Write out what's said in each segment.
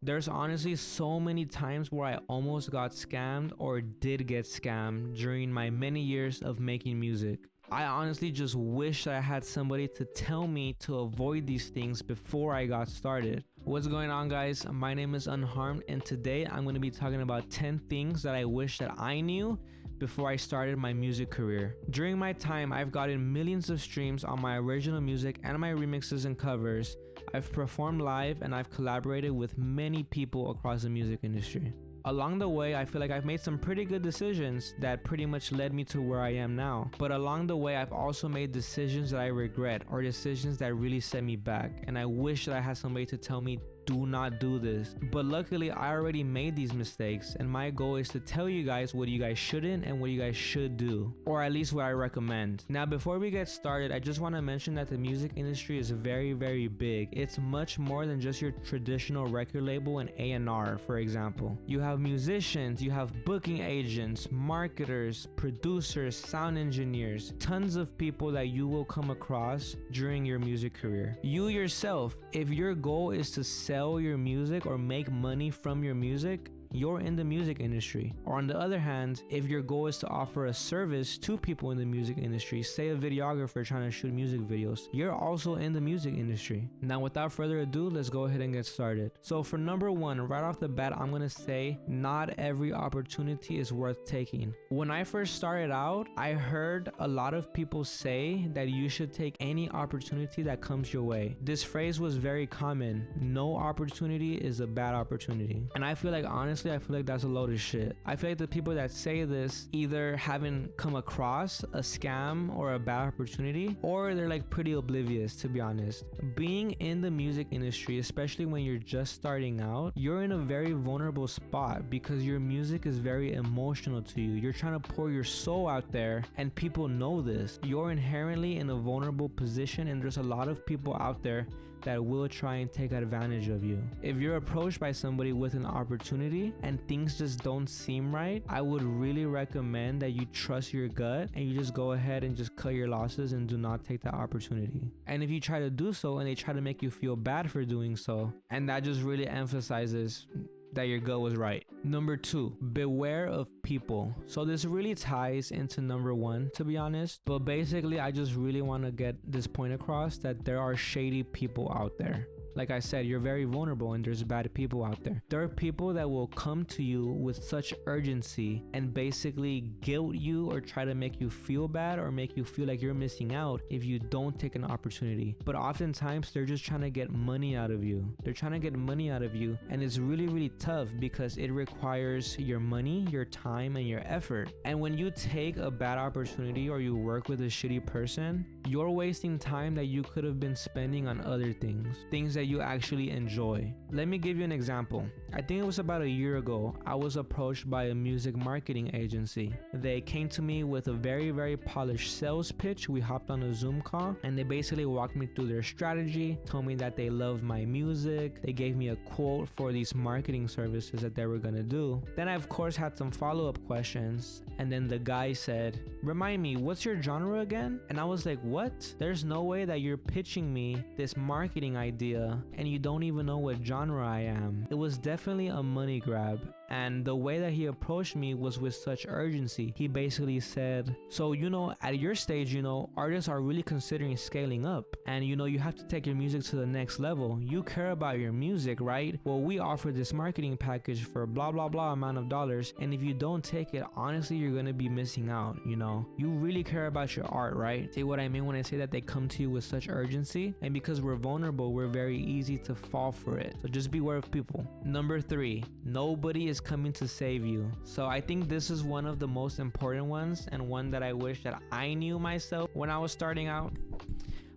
There's honestly so many times where I almost got scammed or did get scammed during my many years of making music. I honestly just wish that I had somebody to tell me to avoid these things before I got started. What's going on, guys? My name is Unharmed, and today I'm going to be talking about 10 things that I wish that I knew before I started my music career. During my time, I've gotten millions of streams on my original music and my remixes and covers. I've performed live and I've collaborated with many people across the music industry. Along the way, I feel like I've made some pretty good decisions that pretty much led me to where I am now. But along the way, I've also made decisions that I regret or decisions that really set me back. And I wish that I had somebody to tell me, do not do this. But luckily, I already made these mistakes, and my goal is to tell you guys what you guys shouldn't and what you guys should do, or at least what I recommend. Now, before we get started, I just want to mention that the music industry is very, very big. It's much more than just your traditional record label and A&R, for example. You have musicians, you have booking agents, marketers, producers, sound engineers, tons of people that you will come across during your music career. You yourself, if your goal is to sell your music or make money from your music, you're in the music industry. Or on the other hand, if your goal is to offer a service to people in the music industry, say a videographer trying to shoot music videos, you're also in the music industry. Now, without further ado, let's go ahead and get started. So for number one, right off the bat, I'm gonna say not every opportunity is worth taking. When I first started out, I heard a lot of people say that you should take any opportunity that comes your way. This phrase was very common: no opportunity is a bad opportunity. And I feel like, honestly, I feel like that's a load of shit. I feel like the people that say this either haven't come across a scam or a bad opportunity, or they're like pretty oblivious, to be honest. Being in the music industry, especially when you're just starting out, you're in a very vulnerable spot because your music is very emotional to you. You're trying to pour your soul out there, and people know this. You're inherently in a vulnerable position, and there's a lot of people out there that will try and take advantage of you. If you're approached by somebody with an opportunity and things just don't seem right, I would really recommend that you trust your gut and you just go ahead and just cut your losses and do not take that opportunity. And if you try to do so and they try to make you feel bad for doing so, and that just really emphasizes that your gut was right. Number two, beware of people. So this really ties into number one, to be honest, but basically I just really want to get this point across that there are shady people out there. Like I said, you're very vulnerable and there's bad people out there. There are people that will come to you with such urgency and basically guilt you or try to make you feel bad or make you feel like you're missing out if you don't take an opportunity. But oftentimes they're just trying to get money out of you. They're trying to get money out of you, and it's really, really tough because it requires your money, your time, and your effort. And when you take a bad opportunity or you work with a shitty person, you're wasting time that you could have been spending on other things that you actually enjoy. Let me give you an example. I think it was about a year ago, I was approached by a music marketing agency. They came to me with a very, very polished sales pitch. We hopped on a Zoom call and they basically walked me through their strategy, told me that they loved my music. They gave me a quote for these marketing services that they were gonna do. Then I, of course, had some follow-up questions, and then the guy said, "Remind me, what's your genre again?" And I was like, what? There's no way that you're pitching me this marketing idea and you don't even know what genre I am. It was definitely a money grab. And the way that he approached me was with such urgency. He basically said, so, at your stage, artists are really considering scaling up. And, you have to take your music to the next level. You care about your music, right? Well, we offer this marketing package for blah, blah, blah amount of dollars. And if you don't take it, honestly, you're going to be missing out, You really care about your art, right? See what I mean when I say that they come to you with such urgency? And because we're vulnerable, we're very easy to fall for it. So just beware of people. Number three, nobody is coming to save you. So I think this is one of the most important ones, and one that I wish that I knew myself when I was starting out.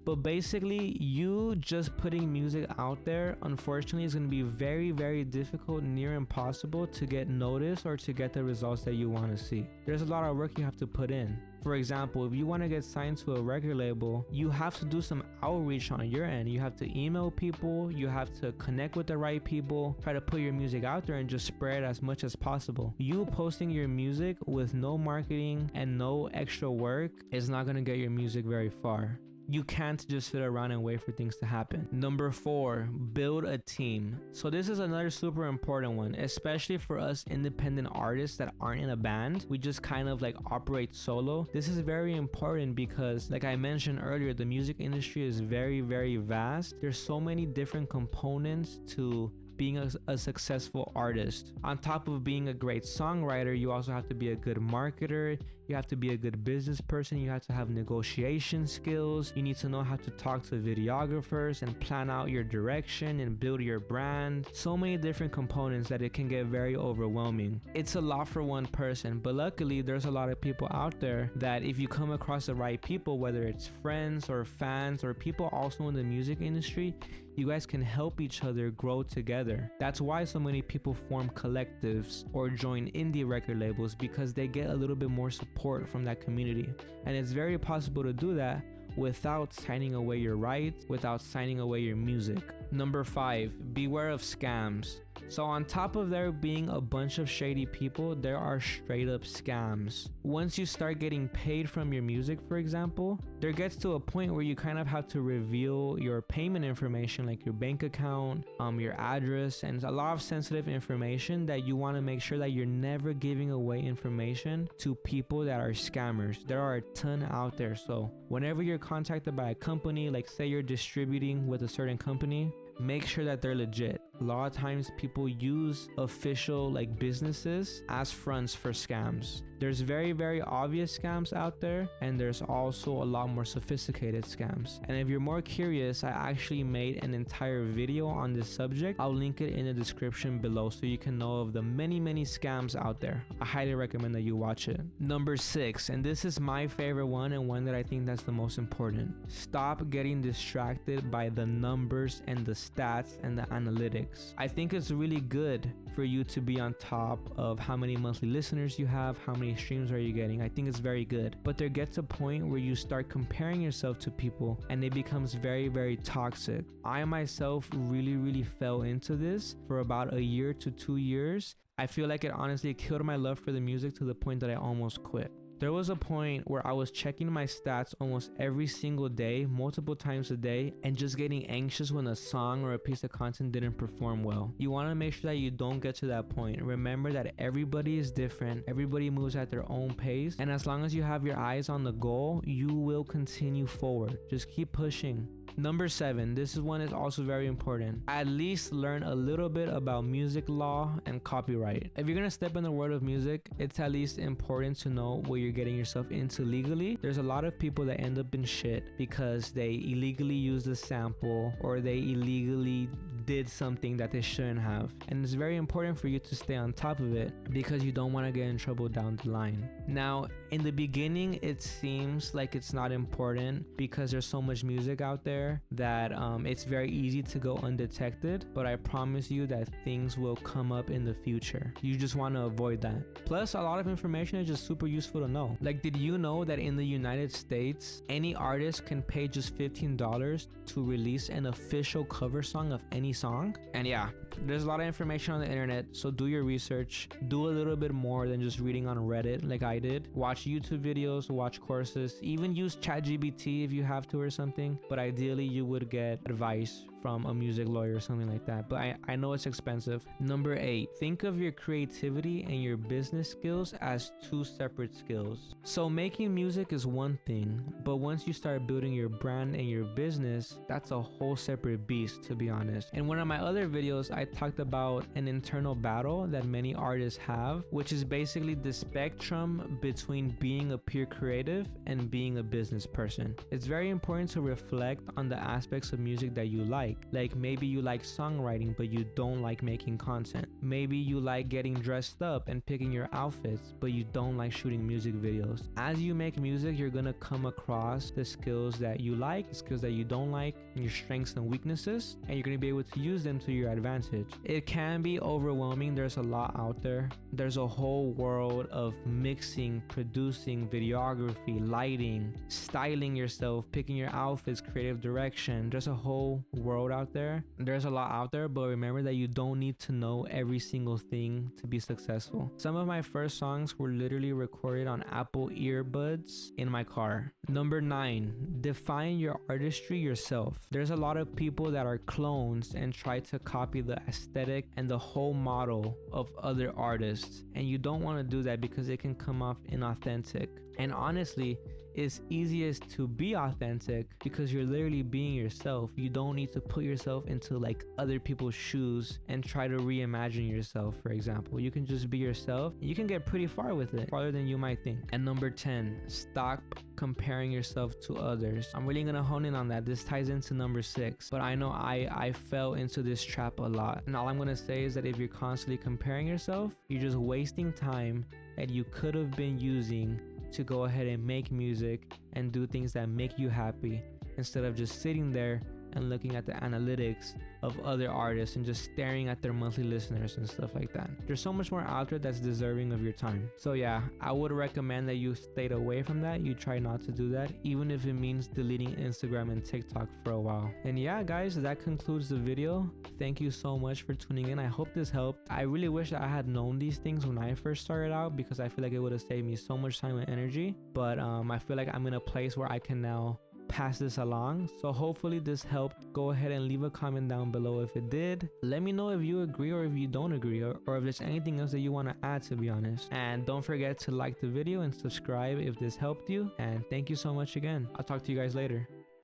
But basically, you just putting music out there, unfortunately, is going to be very, very difficult, near impossible to get noticed or to get the results that you want to see. There's a lot of work you have to put in. For example, if you want to get signed to a record label, you have to do some outreach on your end. You have to email people, you have to connect with the right people, try to put your music out there and just spread as much as possible. You posting your music with no marketing and no extra work is not going to get your music very far. You can't just sit around and wait for things to happen. Number 4, build a team. So this is another super important one, especially for us independent artists that aren't in a band. We just kind of like operate solo. This is very important because, like I mentioned earlier, the music industry is very, very vast. There's so many different components to being a successful artist. On top of being a great songwriter, you also have to be a good marketer. You have to be a good business person. You have to have negotiation skills. You need to know how to talk to videographers and plan out your direction and build your brand. So many different components that it can get very overwhelming. It's a lot for one person, but luckily there's a lot of people out there that if you come across the right people, whether it's friends or fans or people also in the music industry, you guys can help each other grow together. That's why so many people form collectives or join indie record labels, because they get a little bit more support from that community. And it's very possible to do that without signing away your rights, without signing away your music. Number 5, beware of scams. So on top of there being a bunch of shady people, there are straight up scams. Once you start getting paid from your music, for example, there gets to a point where you kind of have to reveal your payment information, like your bank account, your address, and a lot of sensitive information that you want to make sure that you're never giving away information to people that are scammers. There are a ton out there. So whenever you're contacted by a company, like say you're distributing with a certain company, make sure that they're legit. A lot of times people use official like businesses as fronts for scams. There's very, very obvious scams out there, and there's also a lot more sophisticated scams. And if you're more curious, I actually made an entire video on this subject. I'll link it in the description below so you can know of the many, many scams out there. I highly recommend that you watch it. Number 6, and this is my favorite one and one that I think that's the most important. Stop getting distracted by the numbers and the stats and the analytics. I think it's really good for you to be on top of how many monthly listeners you have, how many streams are you getting. I think it's very good. But there gets a point where you start comparing yourself to people and it becomes very, very toxic. I myself really fell into this for about a year to 2 years. I feel like it honestly killed my love for the music to the point that I almost quit. There was a point where I was checking my stats almost every single day, multiple times a day, and just getting anxious when a song or a piece of content didn't perform well. You want to make sure that you don't get to that point. Remember that everybody is different. Everybody moves at their own pace. And as long as you have your eyes on the goal, you will continue forward. Just keep pushing. Number 7, this is one is also very important. At least learn a little bit about music law and copyright. If you're gonna step in the world of music, it's at least important to know what you're getting yourself into legally. There's a lot of people that end up in shit because they illegally used a sample or they illegally did something that they shouldn't have. And it's very important for you to stay on top of it because you don't want to get in trouble down the line. Now, in the beginning, it seems like it's not important because there's so much music out there that it's very easy to go undetected, but I promise you that things will come up in the future. You just want to avoid that. Plus, a lot of information is just super useful to know. Like, did you know that in the United States, any artist can pay just $15 to release an official cover song of any song? And yeah, there's a lot of information on the internet, so do your research. Do a little bit more than just reading on Reddit like I did. Watch YouTube videos, watch courses, even use ChatGPT if you have to or something, but ideally you would get advice from a music lawyer or something like that, but I know it's expensive. Number 8, think of your creativity and your business skills as 2 separate skills. So making music is one thing, but once you start building your brand and your business, that's a whole separate beast, to be honest. In one of my other videos, I talked about an internal battle that many artists have, which is basically the spectrum between being a pure creative and being a business person. It's very important to reflect on the aspects of music that you like. Like maybe you like songwriting, but you don't like making content. Maybe you like getting dressed up and picking your outfits, but you don't like shooting music videos. As you make music, you're gonna come across the skills that you like, the skills that you don't like, your strengths and weaknesses, and you're gonna be able to use them to your advantage. It can be overwhelming. There's a lot out there. There's a whole world of mixing, producing, videography, lighting, styling yourself, picking your outfits, creative direction. There's a whole world world out there. There's a lot out there, but remember that you don't need to know every single thing to be successful. Some of my first songs were literally recorded on Apple earbuds in my car. Number 9, define your artistry yourself. There's a lot of people that are clones and try to copy the aesthetic and the whole model of other artists, and you don't want to do that because it can come off inauthentic. And honestly, it's easiest to be authentic because you're literally being yourself. You don't need to put yourself into like other people's shoes and try to reimagine yourself. For example, you can just be yourself. You can get pretty far with it, farther than you might think. And number 10, stop comparing yourself to others. I'm really gonna hone in on that. This ties into number 6, but I know I fell into this trap a lot. And all I'm gonna say is that if you're constantly comparing yourself, you're just wasting time that you could have been using to go ahead and make music and do things that make you happy, instead of just sitting there and looking at the analytics of other artists and just staring at their monthly listeners and stuff like that. There's so much more out there that's deserving of your time. So yeah, I would recommend that you stayed away from that. You try not to do that, even if it means deleting Instagram and TikTok for a while. And yeah, guys, that concludes the video. Thank you so much for tuning in. I hope this helped. I really wish that I had known these things when I first started out, because I feel like it would have saved me so much time and energy. But I feel like I'm in a place where I can now pass this along. So hopefully this helped. Go ahead and leave a comment down below if it did. Let me know if you agree or if you don't agree, or if there's anything else that you want to add, to be honest. And don't forget to like the video and subscribe if this helped you. And thank you so much again. I'll talk to you guys later.